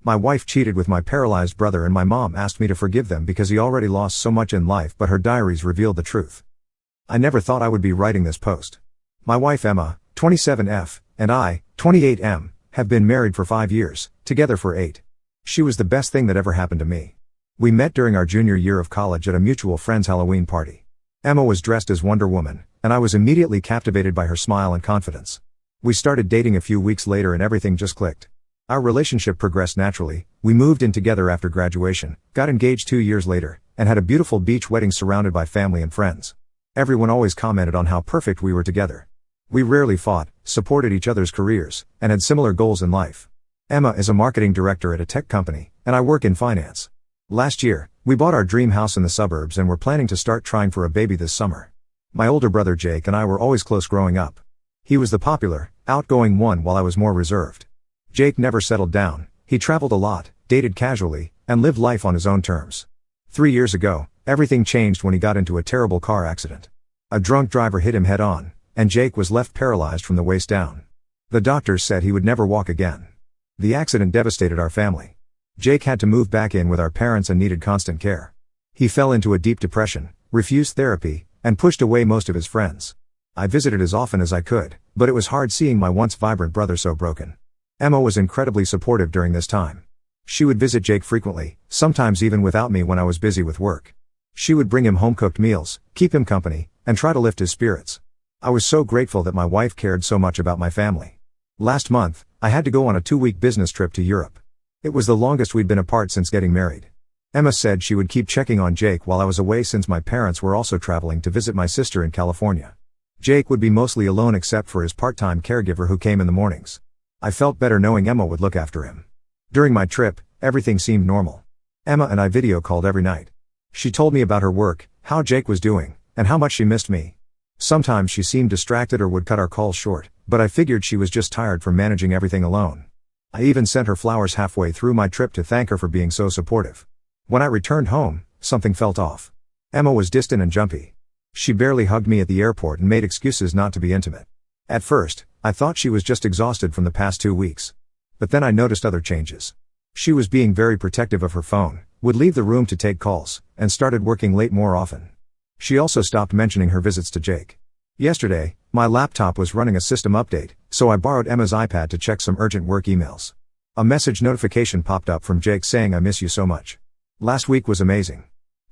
My wife cheated with my paralyzed brother and my mom asked me to forgive them because he already lost so much in life, but her diaries revealed the truth. I never thought I would be writing this post. My wife Emma, 27F, and I, 28M, have been married for 5 years, together for 8. She was the best thing that ever happened to me. We met during our junior year of college at a mutual friend's Halloween party. Emma was dressed as Wonder Woman, and I was immediately captivated by her smile and confidence. We started dating a few weeks later and everything just clicked. Our relationship progressed naturally. We moved in together after graduation, got engaged 2 years later, and had a beautiful beach wedding surrounded by family and friends. Everyone always commented on how perfect we were together. We rarely fought, supported each other's careers, and had similar goals in life. Emma is a marketing director at a tech company, and I work in finance. Last year, we bought our dream house in the suburbs and were planning to start trying for a baby this summer. My older brother Jake and I were always close growing up. He was the popular, outgoing one while I was more reserved. Jake never settled down, he traveled a lot, dated casually, and lived life on his own terms. 3 years ago, everything changed when he got into a terrible car accident. A drunk driver hit him head on, and Jake was left paralyzed from the waist down. The doctors said he would never walk again. The accident devastated our family. Jake had to move back in with our parents and needed constant care. He fell into a deep depression, refused therapy, and pushed away most of his friends. I visited as often as I could, but it was hard seeing my once vibrant brother so broken. Emma was incredibly supportive during this time. She would visit Jake frequently, sometimes even without me when I was busy with work. She would bring him home-cooked meals, keep him company, and try to lift his spirits. I was so grateful that my wife cared so much about my family. Last month, I had to go on a 2-week business trip to Europe. It was the longest we'd been apart since getting married. Emma said she would keep checking on Jake while I was away since my parents were also traveling to visit my sister in California. Jake would be mostly alone except for his part-time caregiver who came in the mornings. I felt better knowing Emma would look after him. During my trip, everything seemed normal. Emma and I video called every night. She told me about her work, how Jake was doing, and how much she missed me. Sometimes she seemed distracted or would cut our calls short, but I figured she was just tired from managing everything alone. I even sent her flowers halfway through my trip to thank her for being so supportive. When I returned home, something felt off. Emma was distant and jumpy. She barely hugged me at the airport and made excuses not to be intimate. At first, I thought she was just exhausted from the past 2 weeks. But then I noticed other changes. She was being very protective of her phone, would leave the room to take calls, and started working late more often. She also stopped mentioning her visits to Jake. Yesterday, my laptop was running a system update, so I borrowed Emma's iPad to check some urgent work emails. A message notification popped up from Jake saying I miss you so much. Last week was amazing.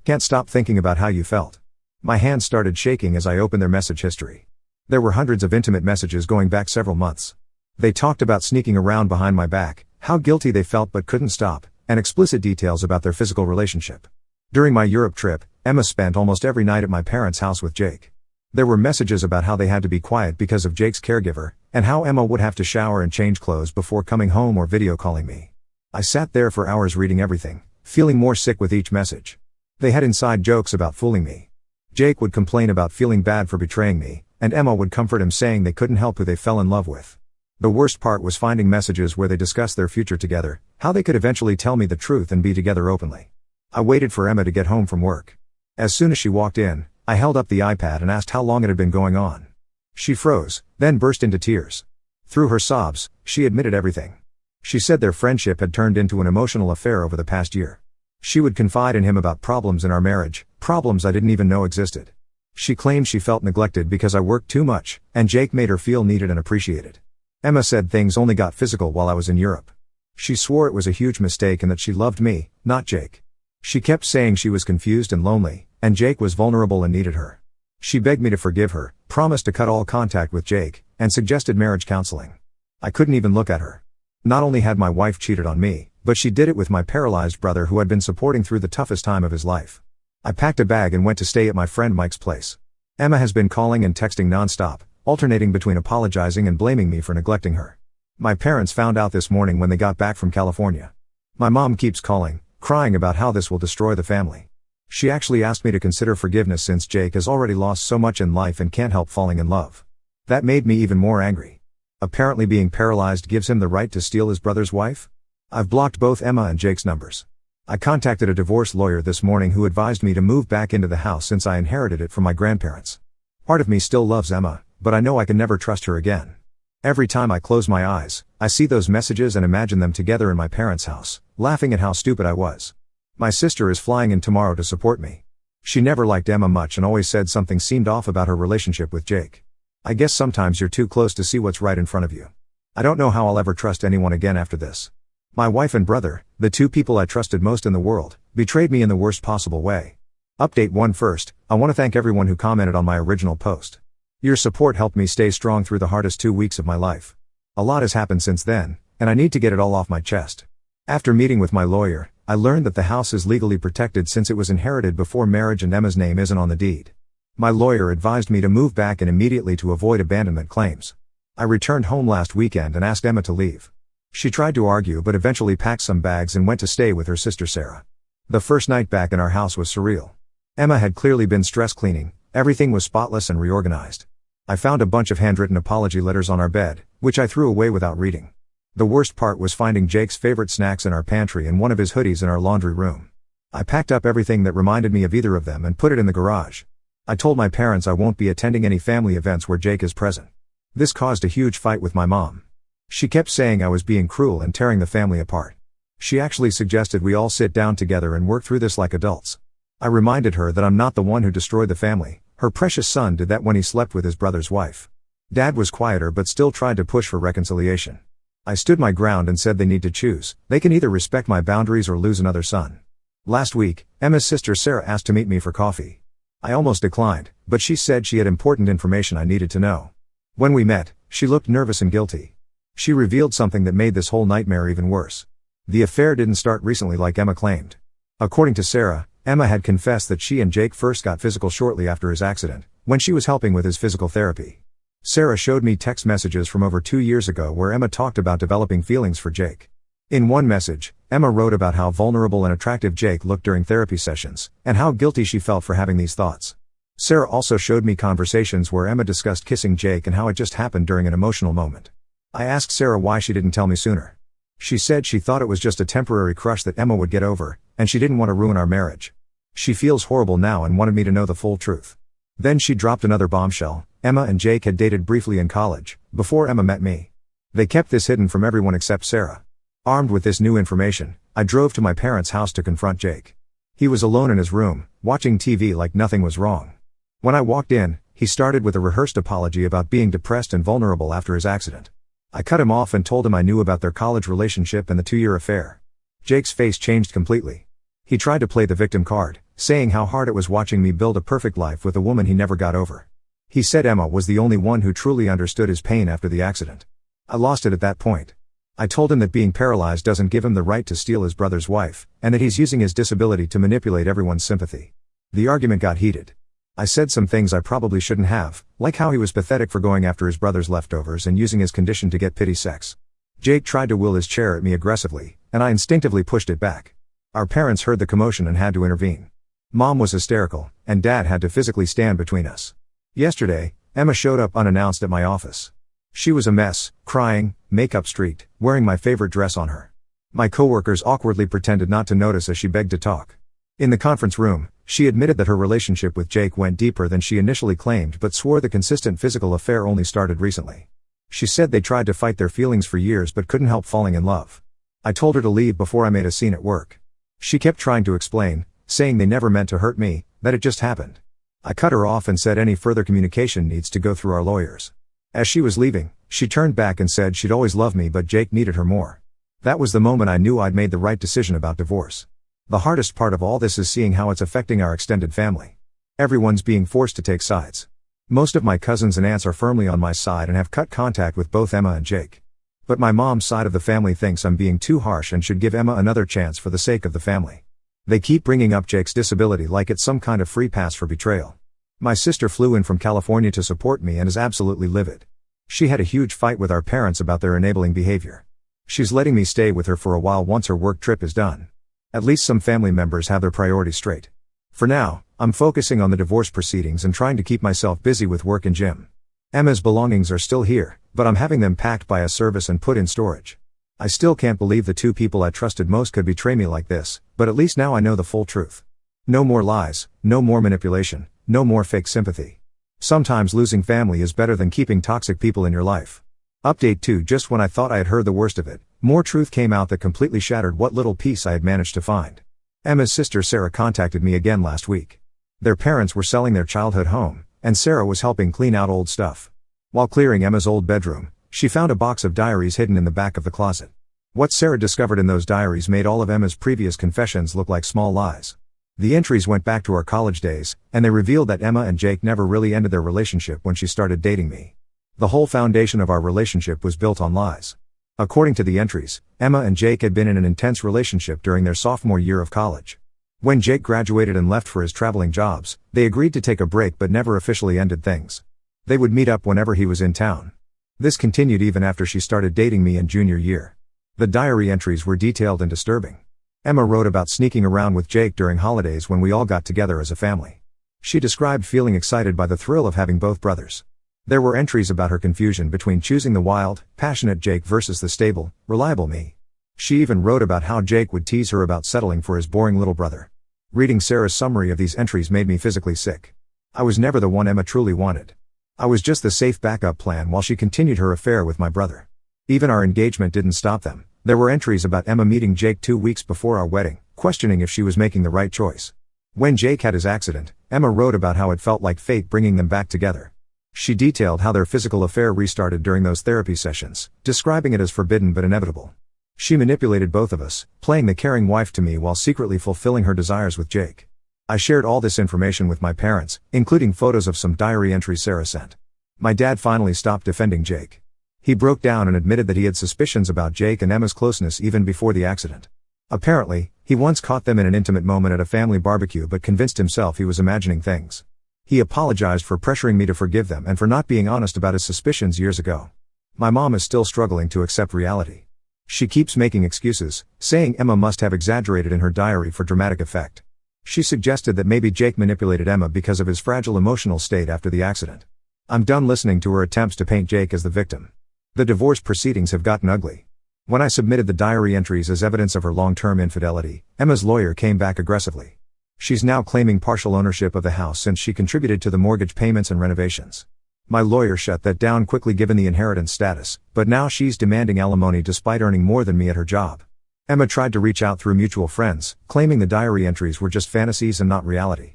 Can't stop thinking about how you felt. My hands started shaking as I opened their message history. There were hundreds of intimate messages going back several months. They talked about sneaking around behind my back, how guilty they felt but couldn't stop, and explicit details about their physical relationship. During my Europe trip, Emma spent almost every night at my parents' house with Jake. There were messages about how they had to be quiet because of Jake's caregiver, and how Emma would have to shower and change clothes before coming home or video calling me. I sat there for hours reading everything, feeling more sick with each message. They had inside jokes about fooling me. Jake would complain about feeling bad for betraying me, and Emma would comfort him saying they couldn't help who they fell in love with. The worst part was finding messages where they discussed their future together, how they could eventually tell me the truth and be together openly. I waited for Emma to get home from work. As soon as she walked in, I held up the iPad and asked how long it had been going on. She froze, then burst into tears. Through her sobs, she admitted everything. She said their friendship had turned into an emotional affair over the past year. She would confide in him about problems in our marriage, problems I didn't even know existed. She claimed she felt neglected because I worked too much, and Jake made her feel needed and appreciated. Emma said things only got physical while I was in Europe. She swore it was a huge mistake and that she loved me, not Jake. She kept saying she was confused and lonely, and Jake was vulnerable and needed her. She begged me to forgive her, promised to cut all contact with Jake, and suggested marriage counseling. I couldn't even look at her. Not only had my wife cheated on me, but she did it with my paralyzed brother who had been supporting through the toughest time of his life. I packed a bag and went to stay at my friend Mike's place. Emma has been calling and texting nonstop, alternating between apologizing and blaming me for neglecting her. My parents found out this morning when they got back from California. My mom keeps calling, crying about how this will destroy the family. She actually asked me to consider forgiveness since Jake has already lost so much in life and can't help falling in love. That made me even more angry. Apparently being paralyzed gives him the right to steal his brother's wife? I've blocked both Emma and Jake's numbers. I contacted a divorce lawyer this morning who advised me to move back into the house since I inherited it from my grandparents. Part of me still loves Emma, but I know I can never trust her again. Every time I close my eyes, I see those messages and imagine them together in my parents' house, laughing at how stupid I was. My sister is flying in tomorrow to support me. She never liked Emma much and always said something seemed off about her relationship with Jake. I guess sometimes you're too close to see what's right in front of you. I don't know how I'll ever trust anyone again after this. My wife and brother, the two people I trusted most in the world, betrayed me in the worst possible way. Update 1 First, I want to thank everyone who commented on my original post. Your support helped me stay strong through the hardest 2 weeks of my life. A lot has happened since then, and I need to get it all off my chest. After meeting with my lawyer, I learned that the house is legally protected since it was inherited before marriage and Emma's name isn't on the deed. My lawyer advised me to move back in immediately to avoid abandonment claims. I returned home last weekend and asked Emma to leave. She tried to argue but eventually packed some bags and went to stay with her sister Sarah. The first night back in our house was surreal. Emma had clearly been stress cleaning, everything was spotless and reorganized. I found a bunch of handwritten apology letters on our bed, which I threw away without reading. The worst part was finding Jake's favorite snacks in our pantry and one of his hoodies in our laundry room. I packed up everything that reminded me of either of them and put it in the garage. I told my parents I won't be attending any family events where Jake is present. This caused a huge fight with my mom. She kept saying I was being cruel and tearing the family apart. She actually suggested we all sit down together and work through this like adults. I reminded her that I'm not the one who destroyed the family, her precious son did that when he slept with his brother's wife. Dad was quieter but still tried to push for reconciliation. I stood my ground and said they need to choose, they can either respect my boundaries or lose another son. Last week, Emma's sister Sarah asked to meet me for coffee. I almost declined, but she said she had important information I needed to know. When we met, she looked nervous and guilty. She revealed something that made this whole nightmare even worse. The affair didn't start recently like Emma claimed. According to Sarah, Emma had confessed that she and Jake first got physical shortly after his accident, when she was helping with his physical therapy. Sarah showed me text messages from over 2 years ago where Emma talked about developing feelings for Jake. In one message, Emma wrote about how vulnerable and attractive Jake looked during therapy sessions, and how guilty she felt for having these thoughts. Sarah also showed me conversations where Emma discussed kissing Jake and how it just happened during an emotional moment. I asked Sarah why she didn't tell me sooner. She said she thought it was just a temporary crush that Emma would get over, and she didn't want to ruin our marriage. She feels horrible now and wanted me to know the full truth. Then she dropped another bombshell. Emma and Jake had dated briefly in college, before Emma met me. They kept this hidden from everyone except Sarah. Armed with this new information, I drove to my parents' house to confront Jake. He was alone in his room, watching TV like nothing was wrong. When I walked in, he started with a rehearsed apology about being depressed and vulnerable after his accident. I cut him off and told him I knew about their college relationship and the 2-year affair. Jake's face changed completely. He tried to play the victim card, saying how hard it was watching me build a perfect life with a woman he never got over. He said Emma was the only one who truly understood his pain after the accident. I lost it at that point. I told him that being paralyzed doesn't give him the right to steal his brother's wife, and that he's using his disability to manipulate everyone's sympathy. The argument got heated. I said some things I probably shouldn't have, like how he was pathetic for going after his brother's leftovers and using his condition to get pity sex. Jake tried to will his chair at me aggressively, and I instinctively pushed it back. Our parents heard the commotion and had to intervene. Mom was hysterical, and Dad had to physically stand between us. Yesterday, Emma showed up unannounced at my office. She was a mess, crying, makeup streaked, wearing my favorite dress on her. My coworkers awkwardly pretended not to notice as she begged to talk. In the conference room, she admitted that her relationship with Jake went deeper than she initially claimed but swore the consistent physical affair only started recently. She said they tried to fight their feelings for years but couldn't help falling in love. I told her to leave before I made a scene at work. She kept trying to explain, saying they never meant to hurt me, that it just happened. I cut her off and said any further communication needs to go through our lawyers. As she was leaving, she turned back and said she'd always loved me but Jake needed her more. That was the moment I knew I'd made the right decision about divorce. The hardest part of all this is seeing how it's affecting our extended family. Everyone's being forced to take sides. Most of my cousins and aunts are firmly on my side and have cut contact with both Emma and Jake. But my mom's side of the family thinks I'm being too harsh and should give Emma another chance for the sake of the family. They keep bringing up Jake's disability like it's some kind of free pass for betrayal. My sister flew in from California to support me and is absolutely livid. She had a huge fight with our parents about their enabling behavior. She's letting me stay with her for a while once her work trip is done. At least some family members have their priorities straight. For now, I'm focusing on the divorce proceedings and trying to keep myself busy with work and gym. Emma's belongings are still here, but I'm having them packed by a service and put in storage. I still can't believe the two people I trusted most could betray me like this, but at least now I know the full truth. No more lies, no more manipulation, no more fake sympathy. Sometimes losing family is better than keeping toxic people in your life. Update 2. Just when I thought I had heard the worst of it, More truth came out that completely shattered what little peace I had managed to find. Emma's sister Sarah contacted me again last week. Their parents were selling their childhood home, and Sarah was helping clean out old stuff. While clearing Emma's old bedroom, she found a box of diaries hidden in the back of the closet. What Sarah discovered in those diaries made all of Emma's previous confessions look like small lies. The entries went back to our college days, and they revealed that Emma and Jake never really ended their relationship when she started dating me. The whole foundation of our relationship was built on lies. According to the entries, Emma and Jake had been in an intense relationship during their sophomore year of college. When Jake graduated and left for his traveling jobs, they agreed to take a break but never officially ended things. They would meet up whenever he was in town. This continued even after she started dating me in junior year. The diary entries were detailed and disturbing. Emma wrote about sneaking around with Jake during holidays when we all got together as a family. She described feeling excited by the thrill of having both brothers. There were entries about her confusion between choosing the wild, passionate Jake versus the stable, reliable me. She even wrote about how Jake would tease her about settling for his boring little brother. Reading Sarah's summary of these entries made me physically sick. I was never the one Emma truly wanted. I was just the safe backup plan while she continued her affair with my brother. Even our engagement didn't stop them. There were entries about Emma meeting Jake 2 weeks before our wedding, questioning if she was making the right choice. When Jake had his accident, Emma wrote about how it felt like fate bringing them back together. She detailed how their physical affair restarted during those therapy sessions, describing it as forbidden but inevitable. She manipulated both of us, playing the caring wife to me while secretly fulfilling her desires with Jake. I shared all this information with my parents, including photos of some diary entries Sarah sent. My dad finally stopped defending Jake. He broke down and admitted that he had suspicions about Jake and Emma's closeness even before the accident. Apparently, he once caught them in an intimate moment at a family barbecue but convinced himself he was imagining things. He apologized for pressuring me to forgive them and for not being honest about his suspicions years ago. My mom is still struggling to accept reality. She keeps making excuses, saying Emma must have exaggerated in her diary for dramatic effect. She suggested that maybe Jake manipulated Emma because of his fragile emotional state after the accident. I'm done listening to her attempts to paint Jake as the victim. The divorce proceedings have gotten ugly. When I submitted the diary entries as evidence of her long-term infidelity, Emma's lawyer came back aggressively. She's now claiming partial ownership of the house since she contributed to the mortgage payments and renovations. My lawyer shut that down quickly given the inheritance status, but now she's demanding alimony despite earning more than me at her job. Emma tried to reach out through mutual friends, claiming the diary entries were just fantasies and not reality.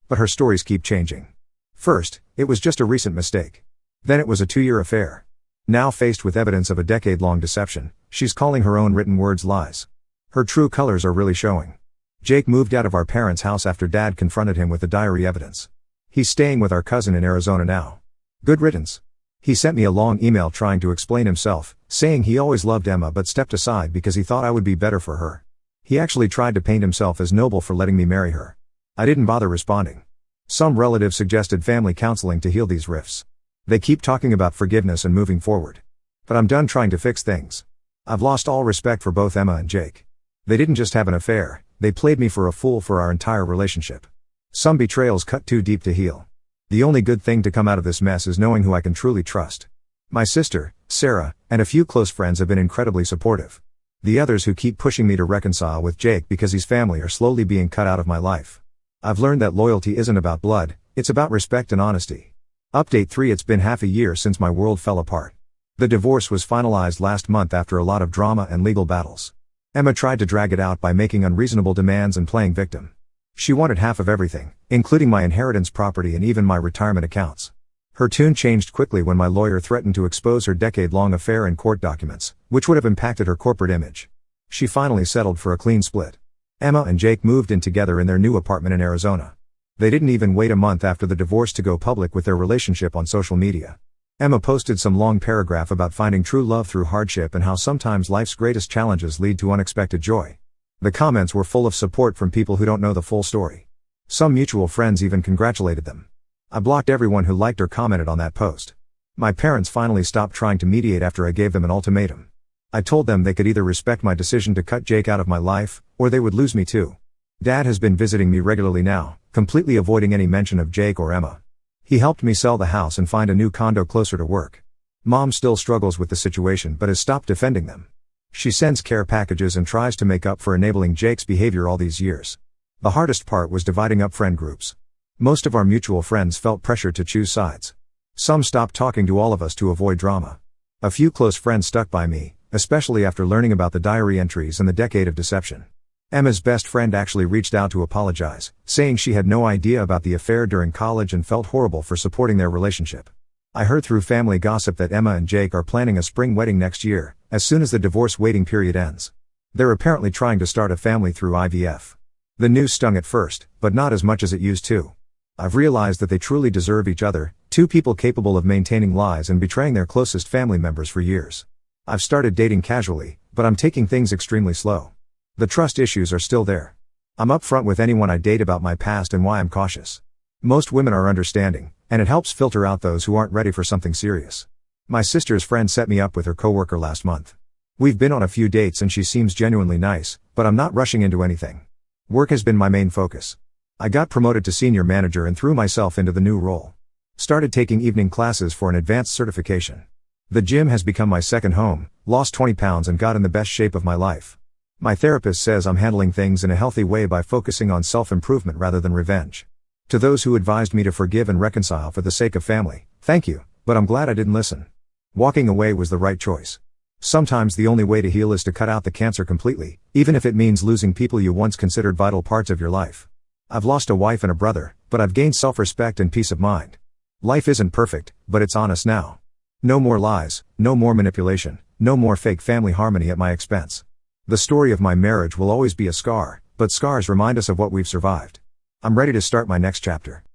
But her stories keep changing. First, it was just a recent mistake. Then it was a 2-year affair. Now faced with evidence of a decade-long deception, she's calling her own written words lies. Her true colors are really showing. Jake moved out of our parents' house after Dad confronted him with the diary evidence. He's staying with our cousin in Arizona now. Good riddance. He sent me a long email trying to explain himself, saying he always loved Emma but stepped aside because he thought I would be better for her. He actually tried to paint himself as noble for letting me marry her. I didn't bother responding. Some relatives suggested family counseling to heal these rifts. They keep talking about forgiveness and moving forward. But I'm done trying to fix things. I've lost all respect for both Emma and Jake. They didn't just have an affair, they played me for a fool for our entire relationship. Some betrayals cut too deep to heal. The only good thing to come out of this mess is knowing who I can truly trust. My sister, Sarah, and a few close friends have been incredibly supportive. The others who keep pushing me to reconcile with Jake because he's family are slowly being cut out of my life. I've learned that loyalty isn't about blood, it's about respect and honesty. Update 3: It's been half a year since my world fell apart. The divorce was finalized last month after a lot of drama and legal battles. Emma tried to drag it out by making unreasonable demands and playing victim. She wanted half of everything, including my inheritance property and even my retirement accounts. Her tune changed quickly when my lawyer threatened to expose her decade-long affair in court documents, which would have impacted her corporate image. She finally settled for a clean split. Emma and Jake moved in together in their new apartment in Arizona. They didn't even wait a month after the divorce to go public with their relationship on social media. Emma posted some long paragraph about finding true love through hardship and how sometimes life's greatest challenges lead to unexpected joy. The comments were full of support from people who don't know the full story. Some mutual friends even congratulated them. I blocked everyone who liked or commented on that post. My parents finally stopped trying to mediate after I gave them an ultimatum. I told them they could either respect my decision to cut Jake out of my life, or they would lose me too. Dad has been visiting me regularly now, completely avoiding any mention of Jake or Emma. He helped me sell the house and find a new condo closer to work. Mom still struggles with the situation but has stopped defending them. She sends care packages and tries to make up for enabling Jake's behavior all these years. The hardest part was dividing up friend groups. Most of our mutual friends felt pressured to choose sides. Some stopped talking to all of us to avoid drama. A few close friends stuck by me, especially after learning about the diary entries and the decade of deception. Emma's best friend actually reached out to apologize, saying she had no idea about the affair during college and felt horrible for supporting their relationship. I heard through family gossip that Emma and Jake are planning a spring wedding next year, as soon as the divorce waiting period ends. They're apparently trying to start a family through IVF. The news stung at first, but not as much as it used to. I've realized that they truly deserve each other, two people capable of maintaining lies and betraying their closest family members for years. I've started dating casually, but I'm taking things extremely slow. The trust issues are still there. I'm upfront with anyone I date about my past and why I'm cautious. Most women are understanding, and it helps filter out those who aren't ready for something serious. My sister's friend set me up with her coworker last month. We've been on a few dates and she seems genuinely nice, but I'm not rushing into anything. Work has been my main focus. I got promoted to senior manager and threw myself into the new role. Started taking evening classes for an advanced certification. The gym has become my second home, lost 20 pounds and got in the best shape of my life. My therapist says I'm handling things in a healthy way by focusing on self-improvement rather than revenge. To those who advised me to forgive and reconcile for the sake of family, thank you, but I'm glad I didn't listen. Walking away was the right choice. Sometimes the only way to heal is to cut out the cancer completely, even if it means losing people you once considered vital parts of your life. I've lost a wife and a brother, but I've gained self-respect and peace of mind. Life isn't perfect, but it's honest now. No more lies, no more manipulation, no more fake family harmony at my expense. The story of my marriage will always be a scar, but scars remind us of what we've survived. I'm ready to start my next chapter.